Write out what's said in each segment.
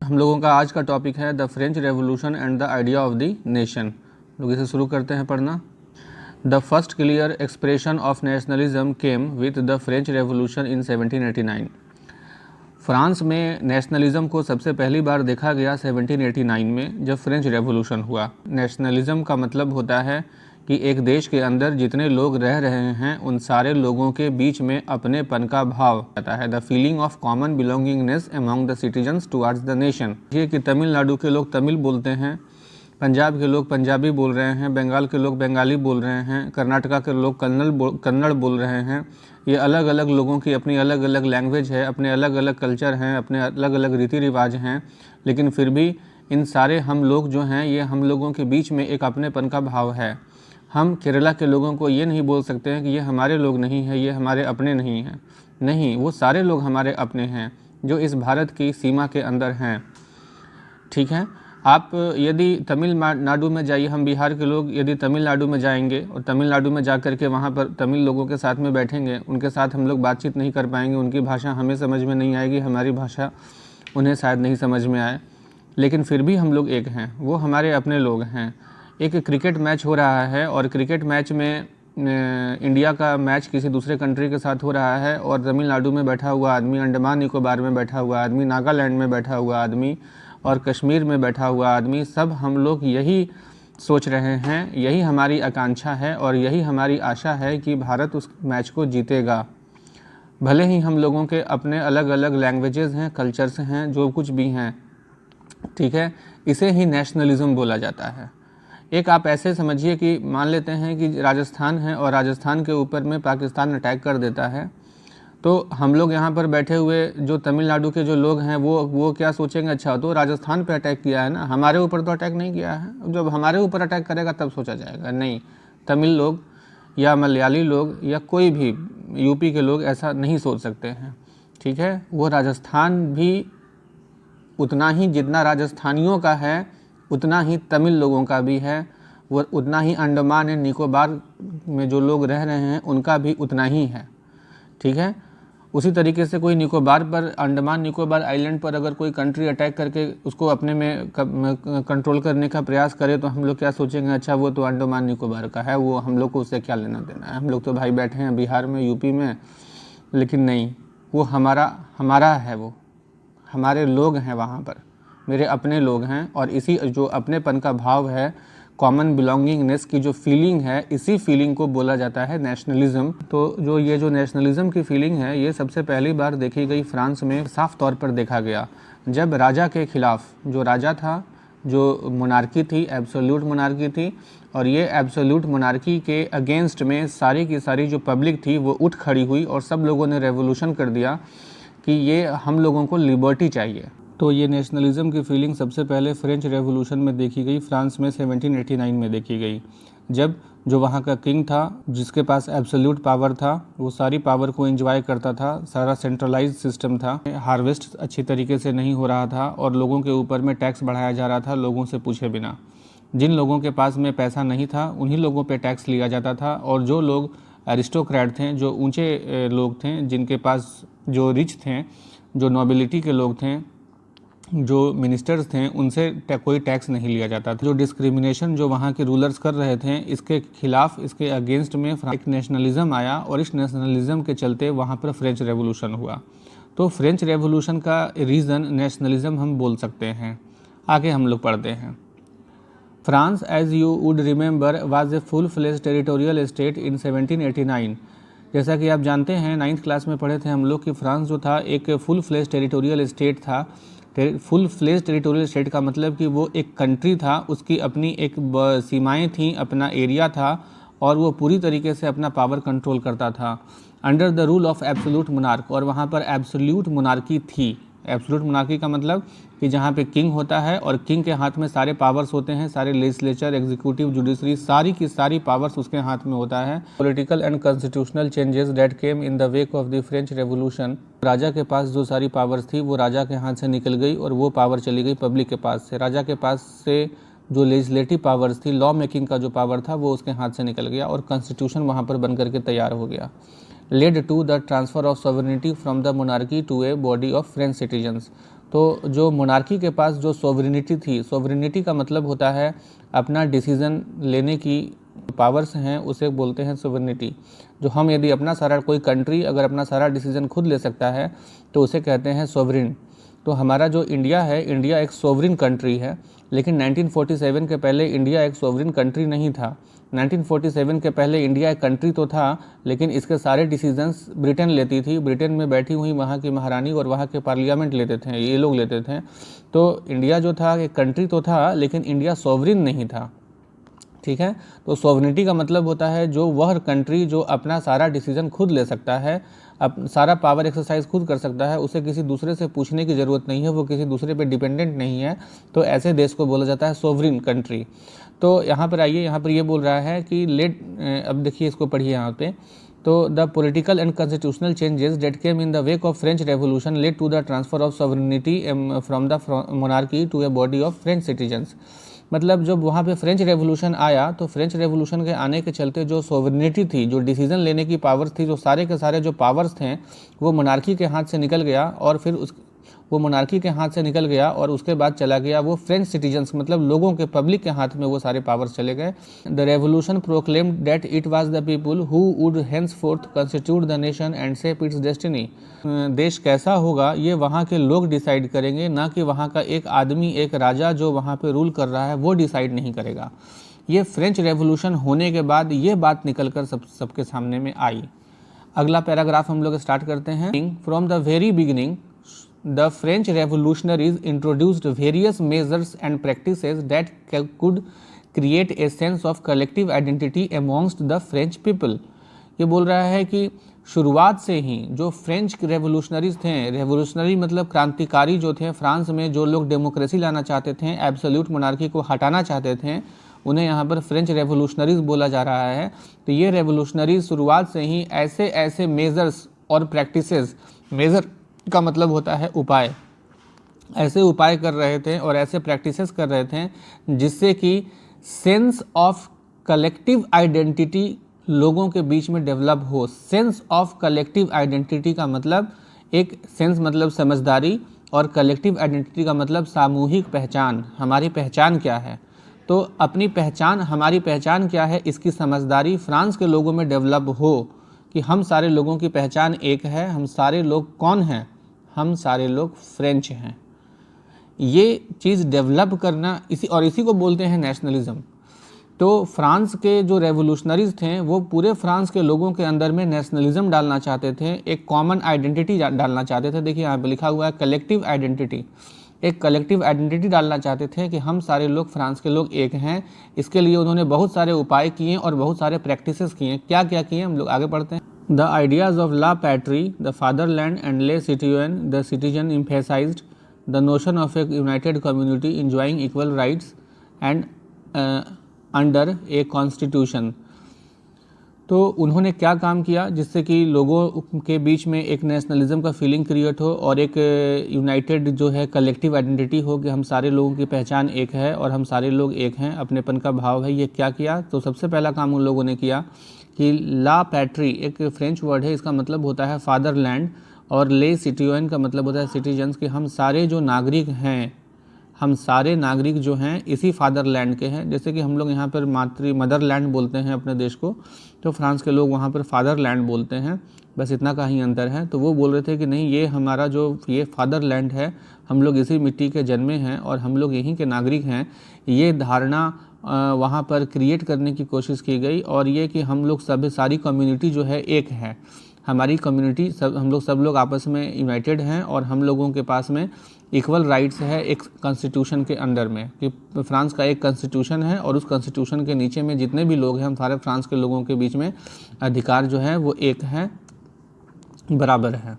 हम लोगों का आज का टॉपिक है the French revolution and the idea of the nation. लोग इसे शुरू करते हैं पढ़ना। The first clear expression of nationalism came with the French revolution in 1789। France में नेशनलिज्म को सबसे पहली बार देखा गया 1789 में, जब फ्रेंच रेवोल्यूशन हुआ। नेशनलिज्म का मतलब होता है कि एक देश के अंदर जितने लोग रह रहे हैं उन सारे लोगों के बीच में अपनेपन का भाव आता है। The feeling of common belongingness among the citizens towards the nation. ये कि तमिलनाडु के लोग तमिल बोलते हैं, पंजाब के लोग पंजाबी बोल रहे हैं, बंगाल के लोग बंगाली बोल रहे हैं, कर्नाटका के लोग कन्नड़ बोल रहे हैं। ये अलग अलग लोगों की अपनी अलग अलग लैंग्वेज है, अपने अलग अलग कल्चर हैं, अपने अलग अलग रीति रिवाज हैं, लेकिन फिर भी इन सारे हम लोग जो हैं ये हम लोगों के बीच में एक अपनेपन का भाव है। हम केरला के लोगों को ये नहीं बोल सकते हैं कि ये हमारे लोग नहीं हैं, ये हमारे अपने नहीं हैं। नहीं, वो सारे लोग हमारे अपने हैं जो इस भारत की सीमा के अंदर हैं। ठीक है, आप यदि तमिलनाडु में जाइए, हम बिहार के लोग यदि तमिलनाडु में जाएंगे और तमिलनाडु में जा कर के वहाँ पर तमिल लोगों के साथ में बैठेंगे, उनके साथ हम लोग बातचीत नहीं कर पाएंगे, उनकी भाषा हमें समझ में नहीं आएगी, हमारी भाषा उन्हें शायद नहीं समझ में आए, लेकिन फिर भी हम लोग एक हैं, वो हमारे अपने लोग हैं। एक क्रिकेट मैच हो रहा है और क्रिकेट मैच में इंडिया का मैच किसी दूसरे कंट्री के साथ हो रहा है और तमिलनाडु में बैठा हुआ आदमी, अंडमान निकोबार में बैठा हुआ आदमी, नागालैंड में बैठा हुआ आदमी और कश्मीर में बैठा हुआ आदमी, सब हम लोग यही सोच रहे हैं, यही हमारी आकांक्षा है और यही हमारी आशा है कि भारत उस मैच को जीतेगा। भले ही हम लोगों के अपने अलग अलग लैंग्वेजेस हैं, कल्चर्स हैं, जो कुछ भी हैं, ठीक है, इसे ही नेशनलिज्म बोला जाता है। एक आप ऐसे समझिए कि मान लेते हैं कि राजस्थान है और राजस्थान के ऊपर में पाकिस्तान अटैक कर देता है, तो हम लोग यहाँ पर बैठे हुए जो तमिलनाडु के जो लोग हैं वो क्या सोचेंगे, अच्छा तो राजस्थान पे अटैक किया है ना, हमारे ऊपर तो अटैक नहीं किया है, जब हमारे ऊपर अटैक करेगा तब सोचा जाएगा। नहीं, तमिल लोग या मलयाली लोग या कोई भी यूपी के लोग ऐसा नहीं सोच सकते हैं। ठीक है, वो राजस्थान भी उतना ही जितना राजस्थानियों का है उतना ही तमिल लोगों का भी है, वो उतना ही अंडमान एंड निकोबार में जो लोग रह रहे हैं उनका भी उतना ही है। ठीक है, उसी तरीके से कोई निकोबार पर, अंडमान निकोबार आइलैंड पर अगर कोई कंट्री अटैक करके उसको अपने में कंट्रोल करने का प्रयास करे तो हम लोग क्या सोचेंगे, अच्छा वो तो अंडमान निकोबार का है, वो हम लोग को उससे क्या लेना देना है, हम लोग तो भाई बैठे हैं बिहार में, यूपी में। लेकिन नहीं, वो हमारा है, वो हमारे लोग हैं, वहाँ पर मेरे अपने लोग हैं। और इसी जो अपनेपन का भाव है, कॉमन बिलोंगिंगनेस की जो फीलिंग है, इसी फीलिंग को बोला जाता है नेशनलिज्म। तो जो नेशनलिज्म की फीलिंग है ये सबसे पहली बार देखी गई फ्रांस में, साफ तौर पर देखा गया जब राजा के खिलाफ, जो राजा था, जो मोनार्की थी, एब्सोल्यूट मोनार्की थी, और ये एब्सोल्यूट मोनार्की के अगेंस्ट में सारी की सारी जो पब्लिक थी वो उठ खड़ी हुई और सब लोगों ने रेवोल्यूशन कर दिया कि ये हम लोगों को लिबर्टी चाहिए। तो ये नेशनलिज्म की फीलिंग सबसे पहले फ्रेंच रेवोल्यूशन में देखी गई, फ्रांस में 1789 में देखी गई, जब जो वहाँ का किंग था जिसके पास एब्सोल्यूट पावर था, वो सारी पावर को एंजॉय करता था, सारा सेंट्रलाइज सिस्टम था, हार्वेस्ट अच्छी तरीके से नहीं हो रहा था और लोगों के ऊपर में टैक्स बढ़ाया जा रहा था लोगों से पूछे बिना। जिन लोगों के पास में पैसा नहीं था उन्हीं लोगों पे टैक्स लिया जाता था, और जो लोग एरिस्टोक्रेट थे, जो ऊंचे लोग थे, जिनके पास जो रिच थे, जो नोबिलिटी के लोग थे, जो मिनिस्टर्स थे, उनसे कोई टैक्स नहीं लिया जाता था। जो डिस्क्रिमिनेशन जो वहाँ के रूलर्स कर रहे थे, इसके खिलाफ, इसके अगेंस्ट में एक नेशनलिज्म आया और इस नेशनलिज्म के चलते वहाँ पर फ्रेंच रेवोल्यूशन हुआ। तो फ्रेंच रेवोल्यूशन का रीज़न नेशनलिज्म हम बोल सकते हैं। आगे हम लोग पढ़ते हैं। France, as you would remember, was a full fledge territorial state in 1789। जैसा कि आप जानते हैं, 9th क्लास में पढ़े थे हम लोग कि फ्रांस जो था एक फुल फ्लेज टेरिटोरियल स्टेट था। फुल फ्लेज टेरिटोरियल स्टेट का मतलब कि वो एक कंट्री था, उसकी अपनी एक सीमाएं थी, अपना एरिया था और वो पूरी तरीके से अपना पावर कंट्रोल करता था under the rule of absolute monarch. और वहाँ पर एब्सोल्यूट मोनार्की थी। एब्सोल्यूट मोनार्की का मतलब कि जहाँ पे किंग होता है और किंग के हाथ में सारे पावर्स होते हैं, सारे लेजिस्लेचर, एग्जीक्यूटिव, जुडिशरी, सारी की सारी पावर्स उसके हाथ में होता है। Political and constitutional changes that came in the wake of the French revolution. राजा के पास जो सारी पावर्स थी वो राजा के हाथ से निकल गई और वो पावर चली गई पब्लिक के पास से। राजा के पास से जो लेजिस्लेटिव पावर्स थी, लॉ मेकिंग का जो पावर था, वो उसके हाथ से निकल गया और कॉन्स्टिट्यूशन वहाँ पर बन करके तैयार हो गया। Led to the transfer of sovereignty from the monarchy to a body of French citizens. तो जो मोनार्की के पास जो सोवरेनिटी थी, सोवरेनिटी का मतलब होता है अपना डिसीज़न लेने की पावर्स हैं, उसे बोलते हैं सोवरेनिटी। जो हम यदि अपना सारा, कोई कंट्री अगर अपना सारा डिसीज़न खुद ले सकता है तो उसे कहते हैं सोवरिन। तो हमारा जो इंडिया है, इंडिया एक सोवरिन कंट्री है, लेकिन 1947 के पहले इंडिया एक सोवरिन कंट्री नहीं था। 1947 के पहले इंडिया एक कंट्री तो था, लेकिन इसके सारे डिसीजंस ब्रिटेन लेती थी। ब्रिटेन में बैठी हुई वहाँ की महारानी और वहाँ के पार्लियामेंट लेते थे, ये लोग लेते थे। तो इंडिया जो था एक कंट्री तो था, लेकिन इंडिया सोवरिन नहीं था। ठीक है, तो सोवरेनिटी का मतलब होता है जो वह कंट्री जो अपना सारा डिसीजन खुद ले सकता है, सारा पावर एक्सरसाइज खुद कर सकता है, उसे किसी दूसरे से पूछने की ज़रूरत नहीं है, वो किसी दूसरे पे डिपेंडेंट नहीं है, तो ऐसे देश को बोला जाता है सोवरिन कंट्री। तो यहाँ पर आइए, यहाँ पर ये बोल रहा है कि अब देखिए इसको पढ़िए यहाँ पे। तो the political and constitutional changes that came in the wake of French revolution led to the transfer of sovereignty from the monarchy to a body of French citizens. मतलब जब वहाँ पे फ्रेंच रेवोल्यूशन आया तो फ्रेंच रेवोल्यूशन के आने के चलते जो सोवरेनिटी थी, जो डिसीजन लेने की पावर्स थी, जो सारे के सारे जो पावर्स थे वो मोनार्की के हाथ से निकल गया, और फिर वो मोनार्की के हाथ से निकल गया और उसके बाद चला गया वो फ्रेंच सिटीजन्स, मतलब लोगों के, पब्लिक के हाथ में वो सारे पावर्स चले गए। The revolution proclaimed that it was the people who would henceforth constitute the nation and shape its destiny. देश कैसा होगा ये वहाँ के लोग डिसाइड करेंगे, ना कि वहाँ का एक आदमी, एक राजा जो वहाँ पे रूल कर रहा है वो डिसाइड नहीं करेगा। ये फ्रेंच रेवोल्यूशन होने के बाद ये बात निकल कर सबके सामने में आई। अगला पैराग्राफ हम लोग स्टार्ट करते हैं। From the very beginning the French revolutionaries introduced various measures and practices that could create a sense of collective identity amongst the French people। ये बोल रहा है कि शुरुआत से ही जो फ्रेंच रेवोल्यूशनरीज थे, रेवोल्यूशनरी मतलब क्रांतिकारी जो थे, फ्रांस में जो लोग डेमोक्रेसी लाना चाहते थे, एब्सोल्यूट मोनार्की को हटाना चाहते थे, उन्हें यहाँ पर फ्रेंच रेवोल्यूशनरीज बोला जा रहा है। तो ये रेवोल्यूशनरीज शुरुआत से ही ऐसे ऐसे मेजर्स और प्रैक्टिसेस, मेजर का मतलब होता है उपाय, ऐसे उपाय कर रहे थे और ऐसे प्रैक्टिसेस कर रहे थे जिससे कि सेंस ऑफ कलेक्टिव आइडेंटिटी लोगों के बीच में डेवलप हो। सेंस ऑफ कलेक्टिव आइडेंटिटी का मतलब, एक सेंस मतलब समझदारी, और कलेक्टिव आइडेंटिटी का मतलब सामूहिक पहचान। हमारी पहचान क्या है, तो अपनी पहचान, हमारी पहचान क्या है, इसकी समझदारी फ्रांस के लोगों में डेवलप हो कि हम सारे लोगों की पहचान एक है। हम सारे लोग कौन हैं, हम सारे लोग फ्रेंच हैं। ये चीज़ डेवलप करना, इसी को बोलते हैं नेशनलिज्म। तो फ्रांस के जो रेवोल्यूशनरीज थे वो पूरे फ्रांस के लोगों के अंदर में नेशनलिज्म डालना चाहते थे, एक कॉमन आइडेंटिटी डालना चाहते थे। देखिए यहाँ पे लिखा हुआ है कलेक्टिव आइडेंटिटी, एक कलेक्टिव आइडेंटिटी डालना चाहते थे कि हम सारे लोग, फ्रांस के लोग एक हैं। इसके लिए उन्होंने बहुत सारे उपाय किए और बहुत सारे प्रैक्टिसेस किए। क्या क्या किए हम लोग आगे पढ़ते हैं। The ideas of la patrie, the fatherland and les citoyens, the citizen emphasized the notion of a united community enjoying equal rights and under a constitution। तो उन्होंने क्या काम किया जिससे कि लोगों के बीच में एक नेशनलिज्म का फीलिंग क्रिएट हो और एक यूनाइटेड जो है कलेक्टिव आइडेंटिटी हो कि हम सारे लोगों की पहचान एक है और हम सारे लोग एक हैं, अपनेपन का भाव है। ये क्या किया, तो सबसे पहला काम उन लोगों ने किया कि ला पैट्री, एक फ्रेंच वर्ड है, इसका मतलब होता है फादरलैंड, और ले सिटीजन का मतलब होता है सिटीजन्स, कि हम सारे जो नागरिक हैं, हम सारे नागरिक जो हैं इसी फादरलैंड के हैं। जैसे कि हम लोग यहाँ पर मदरलैंड बोलते हैं अपने देश को, तो फ्रांस के लोग वहाँ पर फादरलैंड बोलते हैं, बस इतना का ही अंतर है। तो वो बोल रहे थे कि नहीं, ये हमारा जो ये फादरलैंड है, हम लोग इसी मिट्टी के जन्मे हैं और हम लोग यहीं के नागरिक हैं। ये धारणा वहाँ पर क्रिएट करने की कोशिश की गई, और ये कि हम लोग सारी कम्युनिटी जो है एक है, हमारी कम्युनिटी हम लोग सब लोग आपस में यूनाइटेड हैं और हम लोगों के पास में इक्वल राइट्स है एक कॉन्स्टिट्यूशन के अंडर में, कि फ्रांस का एक कॉन्स्टिट्यूशन है और उस कॉन्स्टिट्यूशन के नीचे में जितने भी लोग हैं, हम सारे फ्रांस के लोगों के बीच में अधिकार जो है वो एक है, बराबर है।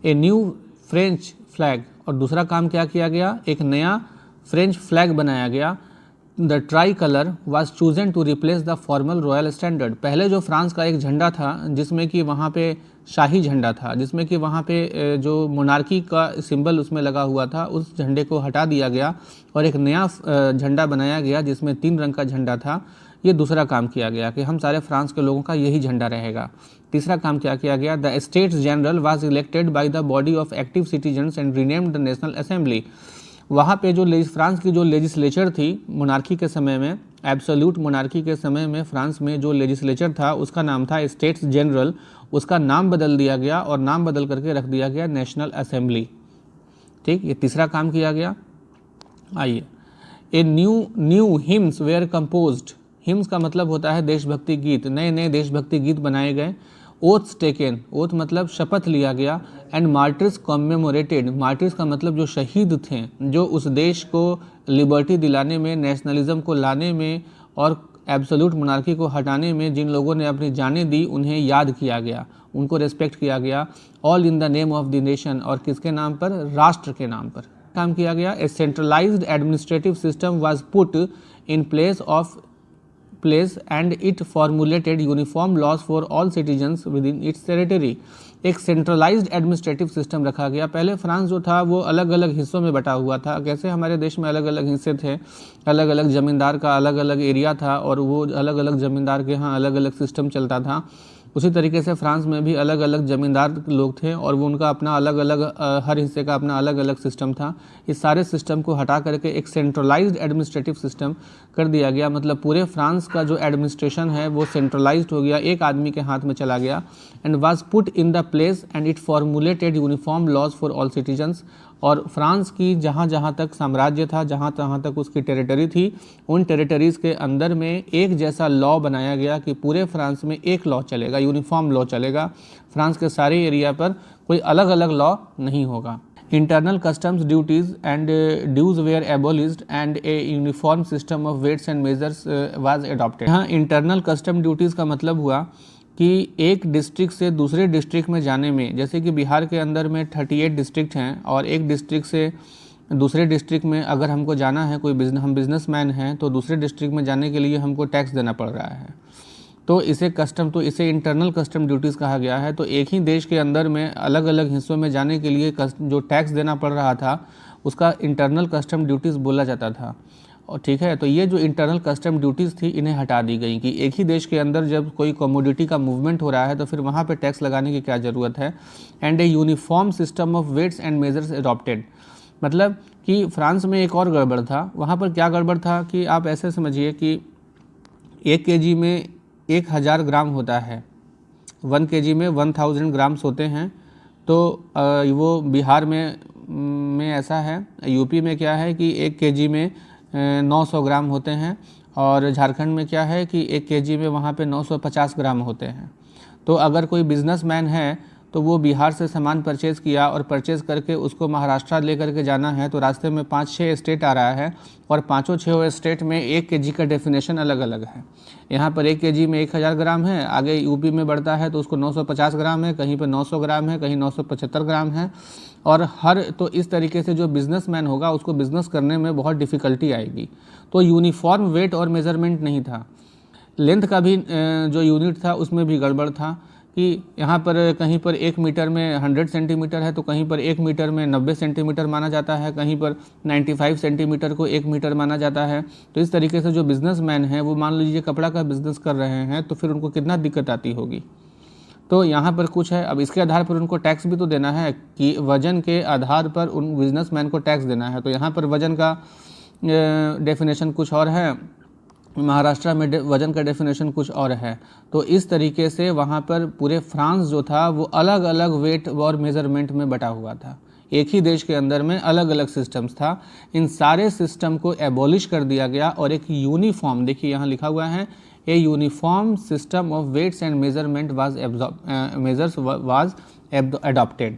ए न्यू फ्रेंच फ्लैग, और दूसरा काम क्या किया गया, एक नया फ्रेंच फ्लैग बनाया गया। The tricolour was chosen to replace the formal royal standard. पहले जो फ्रांस का एक झंडा था जिसमें कि वहाँ पे शाही झंडा था, जिसमें कि वहाँ पे जो मोनार्की का सिंबल उसमें लगा हुआ था, उस झंडे को हटा दिया गया और एक नया झंडा बनाया गया जिसमें 3 रंग का झंडा था। ये दूसरा काम किया गया कि हम सारे फ्रांस के लोगों का यही झंडा रहेगा। तीसरा काम क्या किया गया, the states general was elected by the body of active citizens and renamed the national assembly. वहाँ पे जो फ्रांस की जो लेजिस्लेचर थी मोनार्की के समय में, एब्सोल्यूट मोनार्की के समय में फ्रांस में जो लेजिस्लेचर था उसका नाम था स्टेट्स जनरल, उसका नाम बदल दिया गया और नाम बदल करके रख दिया गया नेशनल असेंबली। ठीक, ये तीसरा काम किया गया। आइए, a new hymns were composed. Hymns का मतलब होता है देशभक्ति गीत, नए नए देशभक्ति गीत बनाए गए। ओथ्स टेकन, ओथ मतलब शपथ लिया गया। एंड मार्टिर्स कॉमेमोरेटेड, मार्टिर्स का मतलब जो शहीद थे, जो उस देश को लिबर्टी दिलाने में, नेशनलिज्म को लाने में और एब्सोल्यूट मोनार्की को हटाने में जिन लोगों ने अपनी जानें दी उन्हें याद किया गया, उनको रिस्पेक्ट किया गया। All in the name of the nation, और किसके नाम पर, राष्ट्र के नाम पर काम किया गया। A centralised administrative system was put in place and it formulated uniform laws for all citizens within its territory. एक सेंट्रलाइज्ड एडमिनिस्ट्रेटिव सिस्टम रखा गया। पहले फ्रांस जो था वो अलग अलग हिस्सों में बटा हुआ था। कैसे हमारे देश में अलग अलग हिस्से थे, अलग अलग जमींदार का अलग अलग एरिया था और वो अलग अलग जमींदार के यहाँ अलग अलग सिस्टम चलता था। उसी तरीके से फ्रांस में भी अलग अलग जमींदार लोग थे और वो उनका अपना अलग अलग हर हिस्से का अपना अलग अलग सिस्टम था। इस सारे सिस्टम को हटा करके एक सेंट्रलाइज्ड एडमिनिस्ट्रेटिव सिस्टम कर दिया गया। मतलब पूरे फ्रांस का जो एडमिनिस्ट्रेशन है वो सेंट्रलाइज्ड हो गया, एक आदमी के हाथ में चला गया। And was put in the place and it formulated uniform laws for all citizens. और फ्रांस की जहाँ जहाँ तक साम्राज्य था, जहाँ जहाँ तक उसकी टेरिटरी थी, उन टेरिटरीज़ के अंदर में एक जैसा लॉ बनाया गया कि पूरे फ्रांस में एक लॉ चलेगा, यूनिफॉर्म लॉ चलेगा। फ्रांस के सारे एरिया पर कोई अलग अलग लॉ नहीं होगा। Internal customs duties and dues were abolished and a uniform system of weights and measures was adopted. यहाँ इंटरनल कस्टम ड्यूटीज़ का मतलब हुआ कि एक डिस्ट्रिक्ट से दूसरे डिस्ट्रिक्ट में जाने में, जैसे कि बिहार के अंदर में 38 डिस्ट्रिक्ट हैं और एक डिस्ट्रिक्ट से दूसरे डिस्ट्रिक्ट में अगर हमको जाना है, हम बिजनेसमैन हैं तो दूसरे डिस्ट्रिक्ट में जाने के लिए हमको टैक्स देना पड़ रहा है, तो इसे इंटरनल कस्टम ड्यूटीज़ कहा गया है। तो एक ही देश के अंदर में अलग अलग हिस्सों में जाने के लिए जो टैक्स देना पड़ रहा था उसका इंटरनल कस्टम ड्यूटीज़ बोला जाता था। और ठीक है, तो ये जो इंटरनल कस्टम ड्यूटीज़ थी इन्हें हटा दी गई कि एक ही देश के अंदर जब कोई कमोडिटी का मूवमेंट हो रहा है तो फिर वहाँ पे टैक्स लगाने की क्या ज़रूरत है। And a uniform system of weights and measures adopted, मतलब कि फ्रांस में एक और गड़बड़ था। वहाँ पर क्या गड़बड़ था कि आप ऐसे समझिए कि 1 kg में 1000 ग्राम होता है, 1 kg में 1000 ग्राम्स होते हैं। तो वो बिहार में ऐसा है, यूपी में क्या है कि 1 kg में 900 ग्राम होते हैं और झारखंड में क्या है कि 1 kg में वहाँ पे 950 ग्राम होते हैं। तो अगर कोई बिजनेसमैन है तो वो बिहार से सामान परचेज़ किया और परचेज़ करके उसको महाराष्ट्र लेकर के जाना है, तो रास्ते में 5-6 स्टेट आ रहा है और 5-6 स्टेट में 1 kg का डेफिनेशन अलग अलग है। यहाँ पर 1 kg में 1000 ग्राम है, आगे यूपी में बढ़ता है तो उसको 950 ग्राम है, कहीं पर 900 ग्राम है, कहीं 975 ग्राम है। और तो इस तरीके से जो बिजनेसमैन होगा उसको बिज़नेस करने में बहुत डिफ़िकल्टी आएगी। तो यूनिफॉर्म वेट और मेज़रमेंट नहीं था। लेंथ का भी जो यूनिट था उसमें भी गड़बड़ था कि यहाँ पर कहीं पर 1 मीटर में 100 सेंटीमीटर है तो कहीं पर 1 मीटर में 90 सेंटीमीटर माना जाता है, कहीं पर 95 सेंटीमीटर को 1 मीटर माना जाता है। तो इस तरीके से जो बिजनेसमैन है वो मान लीजिए कपड़ा का बिज़नेस कर रहे हैं तो फिर उनको कितना दिक्कत आती होगी। तो यहाँ पर कुछ है, अब इसके आधार पर उनको टैक्स भी तो देना है कि वज़न के आधार पर उन बिजनेसमैन को टैक्स देना है। तो यहाँ पर वज़न का डेफिनेशन कुछ और है, महाराष्ट्र में वज़न का डेफिनेशन कुछ और है। तो इस तरीके से वहाँ पर पूरे फ्रांस जो था वो अलग अलग वेट और मेज़रमेंट में बटा हुआ था। एक ही देश के अंदर में अलग अलग सिस्टम्स था। इन सारे सिस्टम को एबॉलिश कर दिया गया और एक यूनिफॉर्म, देखिए यहाँ लिखा हुआ है, a uniform system of weights and measurement was adopted.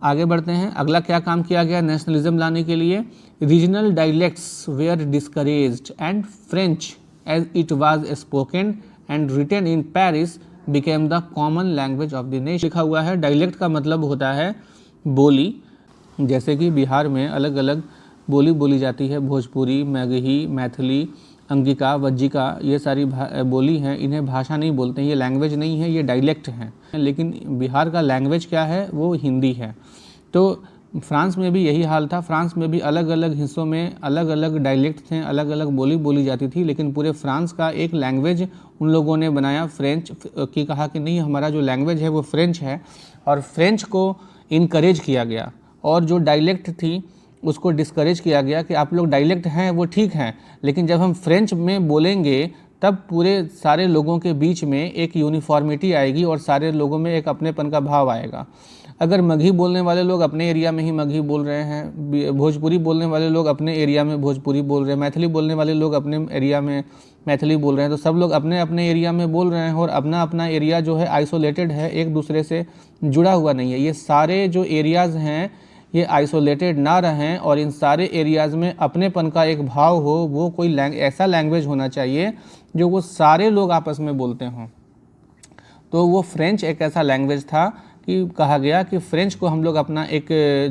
आगे बढ़ते हैं, अगला क्या काम किया गया नेशनलिज्म लाने के लिए। Regional dialects were discouraged and French as it was spoken and written in Paris became the common language of the nation. लिखा हुआ है, डायलेक्ट का मतलब होता है बोली। जैसे कि बिहार में अलग अलग बोली बोली जाती है, भोजपुरी, मैगही, मैथिली, अंगिका, वज्जिका, ये सारी बोली हैं, इन्हें भाषा नहीं बोलते हैं, ये लैंग्वेज नहीं है, ये डायलेक्ट हैं। लेकिन बिहार का लैंग्वेज क्या है, वो हिंदी है। तो फ्रांस में भी यही हाल था। फ्रांस में भी अलग अलग हिस्सों में अलग अलग डायलेक्ट थे, अलग अलग बोली बोली जाती थी, लेकिन पूरे फ्रांस का एक लैंग्वेज उन लोगों ने बनाया फ्रेंच की। कहा कि नहीं, हमारा जो लैंग्वेज है वो फ्रेंच है, और फ्रेंच को इनकरेज किया गया, और जो डायलेक्ट थी उसको डिस्करेज किया गया कि आप लोग डायलेक्ट हैं वो ठीक हैं, लेकिन जब हम फ्रेंच में बोलेंगे तब पूरे सारे लोगों के बीच में एक यूनिफॉर्मिटी आएगी और सारे लोगों में एक अपनेपन का भाव आएगा। अगर मगही बोलने वाले लोग अपने एरिया में ही मगही बोल रहे हैं, भोजपुरी बोलने वाले लोग अपने एरिया में भोजपुरी बोल रहे हैं, मैथिली बोलने वाले लोग अपने एरिया में मैथिली बोल रहे हैं, तो सब लोग अपने अपने एरिया में बोल रहे हैं और अपना अपना एरिया जो है आइसोलेटेड है, एक दूसरे से जुड़ा हुआ नहीं है। ये सारे जो एरियाज़ हैं ये आइसोलेटेड ना रहें और इन सारे एरियाज़ में अपनेपन का एक भाव हो। वो कोई ऐसा लैंग्वेज होना चाहिए जो वो सारे लोग आपस में बोलते हों। तो वो फ्रेंच एक ऐसा लैंग्वेज था कि कहा गया कि फ्रेंच को हम लोग अपना एक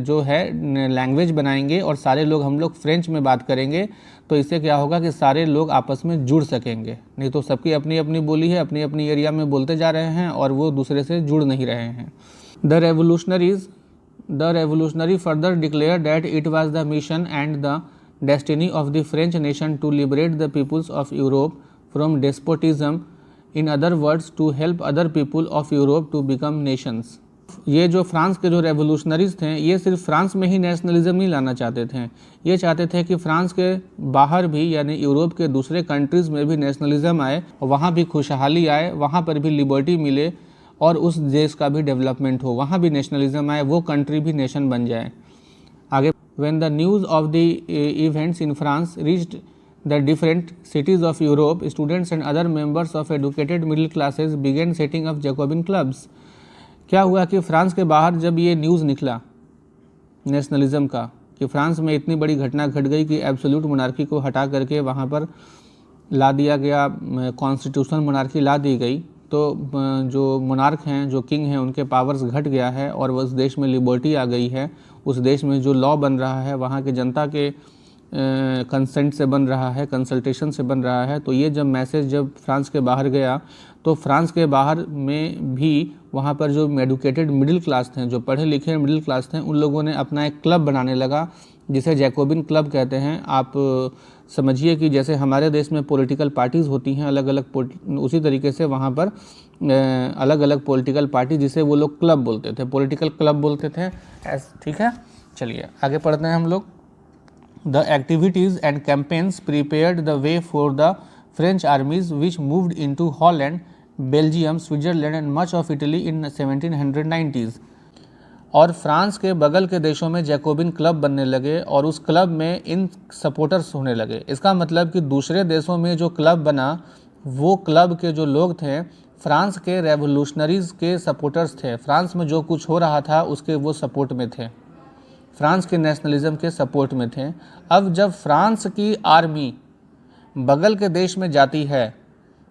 जो है लैंग्वेज बनाएंगे और सारे लोग हम लोग फ्रेंच में बात करेंगे, तो इससे क्या होगा कि सारे लोग आपस में जुड़ सकेंगे। नहीं तो सबकी अपनी अपनी बोली है, अपनी अपनी एरिया में बोलते जा रहे हैं और वो दूसरे से जुड़ नहीं रहे हैं। The revolutionary further declared that it was the mission and the destiny of the French nation to liberate the peoples of Europe from despotism, in other words, to help other people of Europe to become nations. ये जो France के जो revolutionaries थे ये सिर्फ France में ही nationalism नहीं लाना चाहते थे, ये चाहते थे कि फ्रांस के बाहर भी यानी यूरोप के दूसरे कंट्रीज़ में भी नेशनलिज्म आए, वहाँ भी खुशहाली आए, वहाँ पर भी लिबर्टी मिले और उस देश का भी डेवलपमेंट हो, वहाँ भी नेशनलिज्म आए, वो कंट्री भी नेशन बन जाए। आगे, when the news of the events in France reached the different cities of Europe, students and other members of educated middle classes began setting up Jacobin clubs. क्या हुआ कि फ्रांस के बाहर जब ये न्यूज़ निकला नेशनलिज्म का कि फ्रांस में इतनी बड़ी घटना घट गई कि एब्सोल्यूट मोनार्की को हटा करके वहाँ पर ला दिया गया, कॉन्स्टिट्यूशनल मोनार्की ला दी गई, तो जो मोनार्क हैं, जो किंग हैं, उनके पावर्स घट गया है और उस देश में लिबर्टी आ गई है। उस देश में जो लॉ बन रहा है वहाँ के जनता के कंसेंट से बन रहा है, कंसल्टेशन से बन रहा है। तो ये जब मैसेज जब फ्रांस के बाहर गया तो फ्रांस के बाहर में भी वहाँ पर जो एडुकेटेड मिडिल क्लास थे, जो पढ़े लिखे मिडिल क्लास थे, उन लोगों ने अपना एक क्लब बनाने लगा जिसे जैकोबिन क्लब कहते हैं। आप समझिए कि जैसे हमारे देश में पॉलिटिकल पार्टीज़ होती हैं अलग अलग, उसी तरीके से वहाँ पर अलग अलग पॉलिटिकल पार्टी जिसे वो लोग क्लब बोलते थे, पॉलिटिकल क्लब बोलते थे। ठीक है, चलिए आगे पढ़ते हैं हम लोग। The activities and campaigns prepared the way for the French आर्मीज which moved into Holland, Belgium, Switzerland and much of Italy in 1790s। और फ्रांस के बगल के देशों में जैकोबिन क्लब बनने लगे और उस क्लब में इन सपोर्टर्स होने लगे। इसका मतलब कि दूसरे देशों में जो क्लब बना वो क्लब के जो लोग थे फ्रांस के रेवोल्यूशनरीज़ के सपोर्टर्स थे। फ्रांस में जो कुछ हो रहा था उसके वो सपोर्ट में थे, फ्रांस के नेशनलिज्म के सपोर्ट में थे। अब जब फ्रांस की आर्मी बगल के देश में जाती है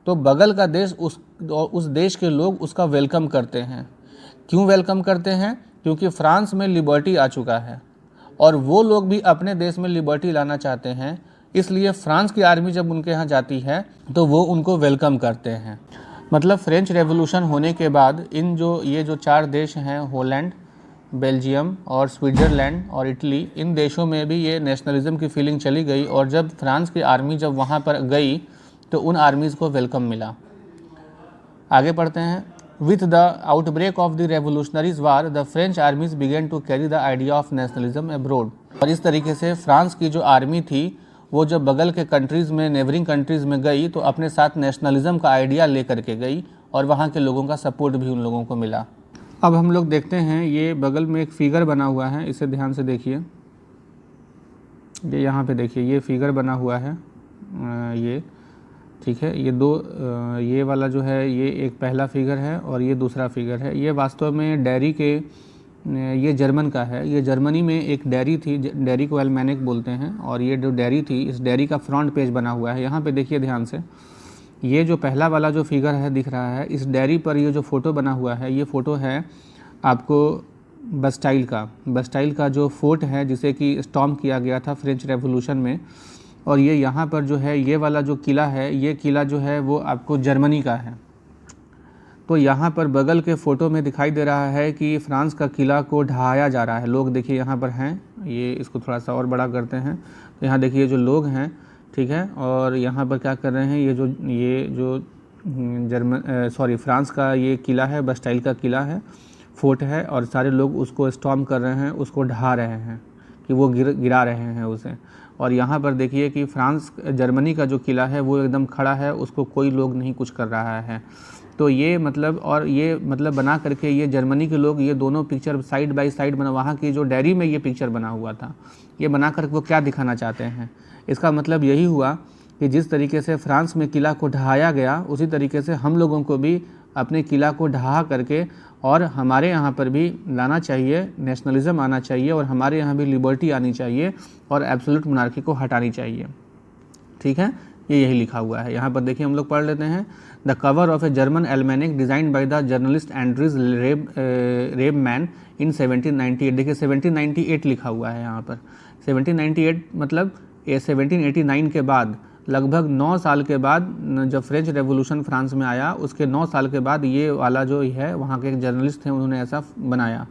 तो बगल का देश उस देश के लोग उसका वेलकम करते हैं। क्यों वेलकम करते हैं? क्योंकि फ्रांस में लिबर्टी आ चुका है और वो लोग भी अपने देश में लिबर्टी लाना चाहते हैं, इसलिए फ्रांस की आर्मी जब उनके यहाँ जाती है तो वो उनको वेलकम करते हैं। मतलब फ्रेंच रेवोल्यूशन होने के बाद ये जो 4 देश हैं, हॉलैंड, बेल्जियम और स्विट्ज़रलैंड और इटली, इन देशों में भी ये नेशनलिज्म की फीलिंग चली गई और जब फ्रांस की आर्मी जब वहाँ पर गई तो उन आर्मीज़ को वेलकम मिला। आगे पढ़ते हैं। With the outbreak of the revolutionaries war, the French armies began to carry the idea of nationalism abroad। और इस तरीके से फ्रांस की जो आर्मी थी वो जब बगल के कंट्रीज़ में, नेबरिंग कंट्रीज़ में गई तो अपने साथ नेशनलिज्म का आइडिया ले करके गई और वहाँ के लोगों का सपोर्ट भी उन लोगों को मिला। अब हम लोग देखते हैं, ये बगल में एक फिगर बना हुआ है, इसे ध्यान से देखिए। ये यहाँ पे देखिए, ये फिगर बना हुआ है, ये ठीक है। ये वाला जो है ये एक पहला फिगर है और ये दूसरा फिगर है। ये वास्तव में डेयरी के, ये जर्मन का है। ये जर्मनी में एक डेयरी थी, डेयरी को एल्मेनिक बोलते हैं, और ये जो डेयरी थी इस डेयरी का फ्रंट पेज बना हुआ है। यहाँ पे देखिए ध्यान से, ये जो पहला वाला जो फिगर है दिख रहा है, इस डेयरी पर ये जो फ़ोटो बना हुआ है, ये फ़ोटो है आपको बस्टाइल का जो फोर्ट है जिसे कि स्टॉर्म किया गया था फ्रेंच रेवोल्यूशन में। और ये यहाँ पर जो है ये वाला जो किला है, ये किला जो है वो आपको जर्मनी का है। तो यहाँ पर बगल के फ़ोटो में दिखाई दे रहा है कि फ्रांस का किला को ढहाया जा रहा है। लोग देखिए यहाँ पर हैं, ये इसको थोड़ा सा और बड़ा करते हैं, तो यहाँ देखिए जो लोग हैं, ठीक है, और यहाँ पर क्या कर रहे हैं, ये जो फ्रांस का ये किला है, बस्टाइल का किला है, फोर्ट है, और सारे लोग उसको स्टॉर्म कर रहे हैं, उसको ढहा रहे हैं कि वो गिरा रहे हैं उसे। और यहाँ पर देखिए कि जर्मनी का जो किला है वो एकदम खड़ा है, उसको कोई लोग नहीं कुछ कर रहा है। तो ये मतलब बना करके ये जर्मनी के लोग ये दोनों पिक्चर साइड बाय साइड बना, वहाँ की जो डायरी में ये पिक्चर बना हुआ था, ये बना कर वो क्या दिखाना चाहते हैं। इसका मतलब यही हुआ कि जिस तरीके से फ्रांस में किला को ढहाया गया, उसी तरीके से हम लोगों को भी अपने किला को ढहा करके और हमारे यहाँ पर भी लाना चाहिए, नेशनलिज्म आना चाहिए, और हमारे यहाँ भी लिबर्टी आनी चाहिए, और एब्सोल्यूट मोनार्की को हटानी चाहिए। ठीक है, ये यही लिखा हुआ है। यहाँ पर देखिए, हम लोग पढ़ लेते हैं। The cover of a German almanac designed by the journalist Andreas Rebmann in 1798। देखिए 1798 लिखा हुआ है यहाँ पर। 1798 मतलब 1789 के बाद, लगभग 9 साल के बाद, जब फ्रेंच रेवोल्यूशन फ्रांस में आया, उसके 9 साल के बाद ये वाला जो है वहाँ के एक जर्नलिस्ट थे, उन्होंने ऐसा बनाया।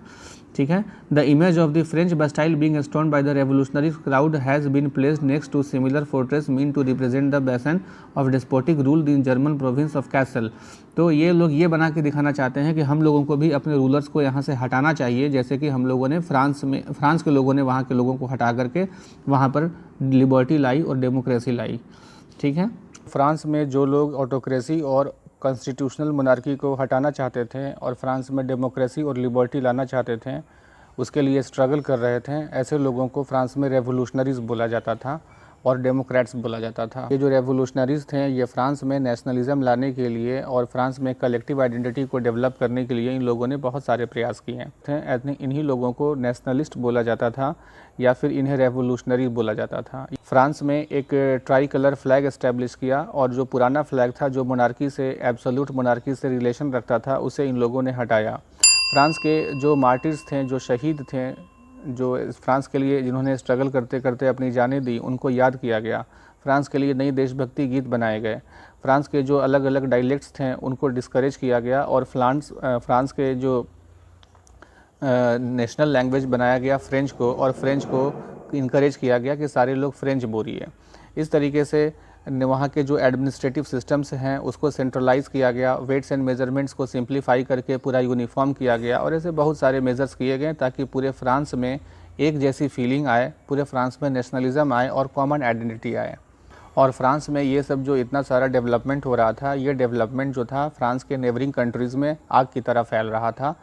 ठीक है। The image of the French Bastille being stoned by the revolutionary crowd has been placed next to similar fortress mean to represent the bastion of despotic rule in German province of Kassel. तो ये लोग ये बना के दिखाना चाहते हैं कि हम लोगों को भी अपने रूलर्स को यहाँ से हटाना चाहिए, जैसे कि हम लोगों ने फ्रांस के लोगों ने वहाँ के लोगों को हटा करके वहाँ पर लिबर्टी लाई और डेमोक्रेसी लाई। ठीक है। फ्रांस में जो लोग ऑटोक्रेसी और कॉन्स्टिट्यूशनल मोनार्की को हटाना चाहते थे और फ्रांस में डेमोक्रेसी और लिबर्टी लाना चाहते थे, उसके लिए स्ट्रगल कर रहे थे, ऐसे लोगों को फ्रांस में रेवोल्यूशनरीज बोला जाता था और डेमोक्रेट्स बोला जाता था। ये जो रेवोल्यूशनरीज थे, ये फ्रांस में नेशनलिज्म लाने के लिए और फ्रांस में कलेक्टिव आइडेंटिटी को डेवलप करने के लिए इन लोगों ने बहुत सारे प्रयास किए थे। इन्हीं लोगों को नेशनलिस्ट बोला जाता था या फिर इन्हें रेवोल्यूशनरी बोला जाता था। फ्रांस में एक ट्राई कलर फ्लैग एस्टेब्लिश किया और जो पुराना फ्लैग था, जो मोनार्की से, एब्सोल्यूट मोनार्की से रिलेशन रखता था, उसे इन लोगों ने हटाया। फ्रांस के जो मार्टिर्स थे, जो शहीद थे, जो फ्रांस के लिए जिन्होंने स्ट्रगल करते करते अपनी जानें दी, उनको याद किया गया। फ्रांस के लिए नई देशभक्ति गीत बनाए गए। फ्रांस के जो अलग अलग डायलेक्ट्स थे उनको डिस्करेज किया गया और फ्रांस के जो नेशनल लैंग्वेज बनाया गया फ्रेंच को, और फ्रेंच को इनकरेज किया गया कि सारे लोग फ्रेंच बोलिए। इस तरीके से वहाँ के जो एडमिनिस्ट्रेटिव सिस्टम्स हैं उसको सेंट्रलाइज किया गया, वेट्स एंड मेजरमेंट्स को सिंप्लीफाई करके पूरा यूनिफॉर्म किया गया, और ऐसे बहुत सारे मेजर्स किए गए ताकि पूरे फ्रांस में एक जैसी फीलिंग आए, पूरे फ्रांस में नेशनलिज्म आए और कॉमन आइडेंटिटी आए। और फ्रांस में ये सब जो इतना सारा डेवलपमेंट हो रहा था, ये डेवलपमेंट जो था फ्रांस के नेबरिंग कंट्रीज़ में आग की तरह फैल रहा था।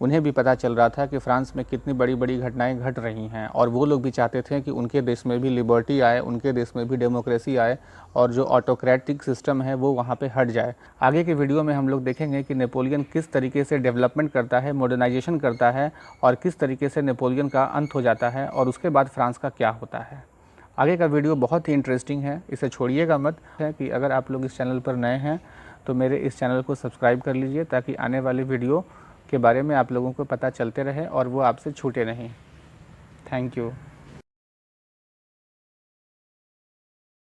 उन्हें भी पता चल रहा था कि फ्रांस में कितनी बड़ी बड़ी घटनाएं घट रही हैं, और वो लोग भी चाहते थे कि उनके देश में भी लिबर्टी आए, उनके देश में भी डेमोक्रेसी आए, और जो ऑटोक्रेटिक सिस्टम है वो वहाँ पे हट जाए। आगे के वीडियो में हम लोग देखेंगे कि नेपोलियन किस तरीके से डेवलपमेंट करता है, मॉडर्नाइजेशन करता है, और किस तरीके से नेपोलियन का अंत हो जाता है, और उसके बाद फ्रांस का क्या होता है। आगे का वीडियो बहुत ही इंटरेस्टिंग है, इसे छोड़िएगा मत। है कि अगर आप लोग इस चैनल पर नए हैं तो मेरे इस चैनल को सब्सक्राइब कर लीजिए, ताकि आने वाली वीडियो के बारे में आप लोगों को पता चलते रहे और वो आपसे छूटे नहीं। Thank you.